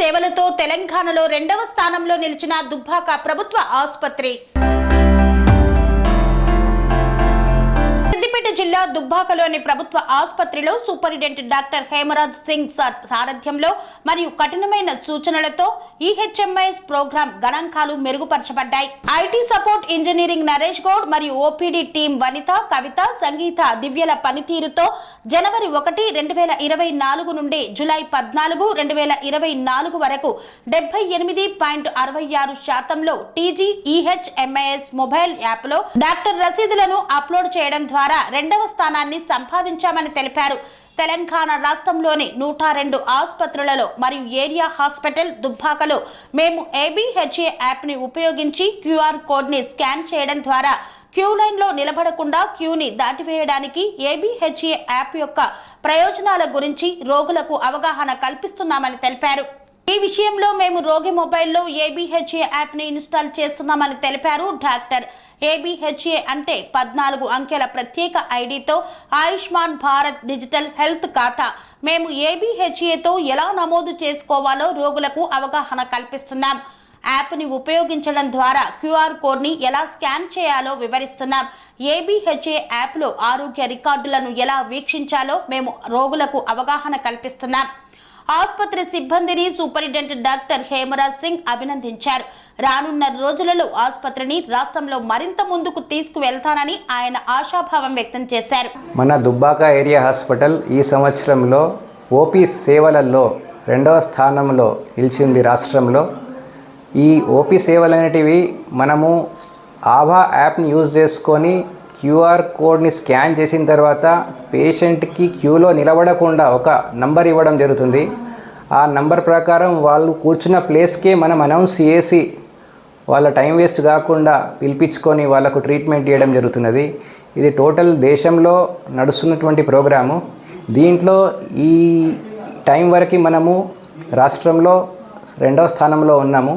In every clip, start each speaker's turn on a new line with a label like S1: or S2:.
S1: సేవలతో తెలంగాణలో 2వ స్థానంలో నిలిచిన దుబ్బాక ప్రభుత్వ ఆసుపత్రి. సిద్దిపేట జిల్లా దుబ్బాకలోని ప్రభుత్వ ఆసుపత్రిలో సూపరింటెండెంట్ డాక్టర్ హేమరాజ్ సింగ్ సారథ్యంలో మరియు కఠినమైన సూచనలతో ఈహెచ్ఎంఐఎస్ ప్రోగ్రాం గణాంకాలు మెరుగుపరచబడ్డాయి. IT support engineering Naresh Goud మరియు ఓపీడీ టీం వనిత, కవిత, సంగీత, దివ్యల పనితీరుతో జనవరి 1, 2024 నుండి జూలై 14, 2024 వరకు 78.66% టీజీ ఈహెచ్ఎంఐఎస్ మొబైల్ యాప్లో డాక్టర్ రసీదులను అప్లోడ్ చేయడం ద్వారా 2వ స్థానాన్ని సంపాదించామని తెలిపారు. తెలంగాణ రాష్ట్రంలోని 102 ఆసుపత్రులలో మరియు ఏరియా హాస్పిటల్ దుబ్బాకలో మేము ఏబీహెచ్ఏ యాప్ని ఉపయోగించి క్యూఆర్ కోడ్ని స్కాన్ చేయడం ద్వారా క్యూ లైన్లో నిలబడకుండా క్యూని దాటివేయడానికి ఏబీహెచ్ఏ యాప్ యొక్క ప్రయోజనాల గురించి రోగులకు అవగాహన కల్పిస్తున్నామని తెలిపారు. ఈ విషయంలో మేము రోగి మొబైల్లో ఏబీహెచ్ఏ యాప్ని ఇన్స్టాల్ చేస్తున్నామని తెలిపారు డాక్టర్. ఏబీహెచ్ఏ అంటే 14 అంకెల ప్రత్యేక ఐడితో ఆయుష్మాన్ భారత్ డిజిటల్ హెల్త్ ఖాతా. మేము ఏబీహెచ్ఏతో ఎలా నమోదు చేసుకోవాలో రోగులకు అవగాహన కల్పిస్తున్నాం. యాప్ని ఉపయోగించడం ద్వారా క్యూఆర్ కోడ్ని ఎలా స్కాన్ చేయాలో వివరిస్తున్నాం. ఏబీహెచ్ఏ యాప్లో ఆరోగ్య రికార్డులను ఎలా వీక్షించాలో మేము రోగులకు అవగాహన కల్పిస్తున్నాం. ఆసుపత్రి సిబ్బందిని సూపరింటెండెంట్ డాక్టర్ హేమరాజ్ సింగ్ అభినందించారు. రానున్న రోజులలో ఆసుపత్రిని రాష్ట్రంలో మరింత ముందుకు తీసుకువెళ్తానని ఆయన ఆశాభావం వ్యక్తం చేశారు.
S2: మన దుబ్బాక ఏరియా హాస్పిటల్ ఈ సంవత్సరంలో ఓపీ సేవలలో 2వ స్థానంలో నిలిచింది రాష్ట్రంలో. ఈ ఓపీ సేవలు అనేటివి మనము ఆభా యాప్ని యూజ్ చేసుకొని క్యూఆర్ కోడ్ని స్కాన్ చేసిన తర్వాత పేషెంట్కి క్యూలో నిలబడకుండా ఒక నంబర్ ఇవ్వడం జరుగుతుంది. ఆ నంబర్ ప్రకారం వాళ్ళు కూర్చున్న ప్లేస్కే మనం అనౌన్స్ చేసి వాళ్ళ టైం వేస్ట్ కాకుండా పిలిపించుకొని వాళ్ళకు ట్రీట్మెంట్ ఇవ్వడం జరుగుతున్నది. ఇది టోటల్ దేశంలో నడుస్తున్నటువంటి ప్రోగ్రాము. దీంట్లో ఈ టైం వరకు మనము రాష్ట్రంలో 2వ స్థానంలో ఉన్నాము.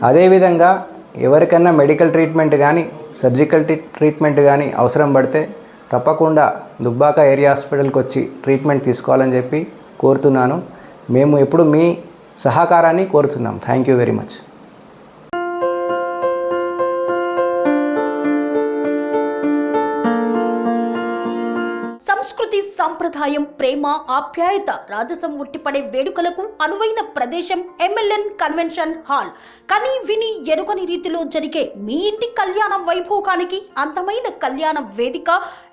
S2: అదేవిధంగా ఎవరికైనా మెడికల్ ట్రీట్మెంట్ కానీ సర్జికల్ ట్రీట్మెంట్ కానీ అవసరం పడితే తప్పకుండా దుబ్బాక ఏరియా హాస్పిటల్కి వచ్చి ట్రీట్మెంట్ తీసుకోవాలని చెప్పి కోరుతున్నాను. మేము ఎప్పుడు మీ సహకారాన్ని కోరుతున్నాం. Thank you very much.
S1: సంస్కృతి, సంప్రదాయం, ప్రేమ, ఆప్యాయత, రాజసం ఉట్టిపడే వేడుకలకు అనువైన ప్రదేశం ఎంఎల్ఎన్ కన్వెన్షన్ హాల్. కని విని ఎరుగని రీతిలో జరిగే మీ ఇంటి కళ్యాణ వైభోగానికి అందమైన కళ్యాణ వేదిక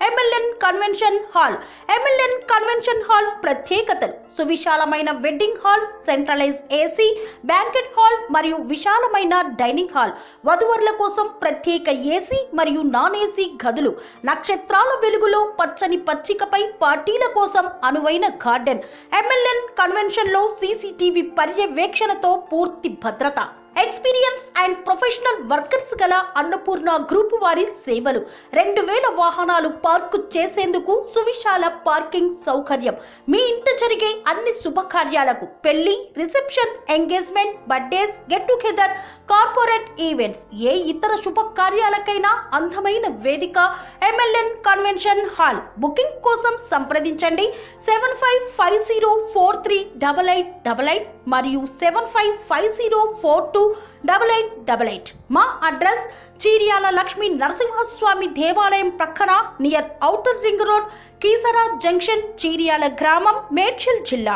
S1: MLN convention hall. MLN convention hall ప్రత్యేకతలు: సువిశాలమైన wedding halls, centralize AC banquet hall మరియు విశాలమైన డైనింగ్ హాల్, వధువరుల కోసం ప్రత్యేక ఏసీ మరియు నాన్ ఏసీ గదులు, నక్షత్రాల వెలుగులో పచ్చని పచ్చికపై పార్టీల కోసం అనువైన గార్డెన్. ఎంఎల్ఎన్ కన్వెన్షన్ లో సీసీటీవీ పర్యవేక్షణతో పూర్తి భద్రత. ఎక్స్పీరియన్స్ అండ్ ప్రొఫెషనల్ వర్కర్స్ గల అన్నపూర్ణ గ్రూప్ వారి సేవలు. 2000 వాహనాలు పార్కు చేసేందుకు సువిశాల పార్కింగ్ సౌకర్యం. మీ ఇంట జరిగే అన్ని శుభకార్యాలకు, పెళ్లి, reception, engagement, birthdays, get together, corporate events, ఏ ఇతర శుభకార్యాలకైనా అందమైన వేదిక ఎంఎల్ఎన్ కన్వెన్షన్ హాల్. బుకింగ్ కోసం సంప్రదించండి 7550438888 మరియు 7550428888. మా అడ్రస్ చీర్యాల లక్ష్మీ నరసింహస్వామి దేవాలయం ప్రక్కన, near outer ring road, Keesara junction, Cheeryal గ్రామం, మేడ్చల్ జిల్లా.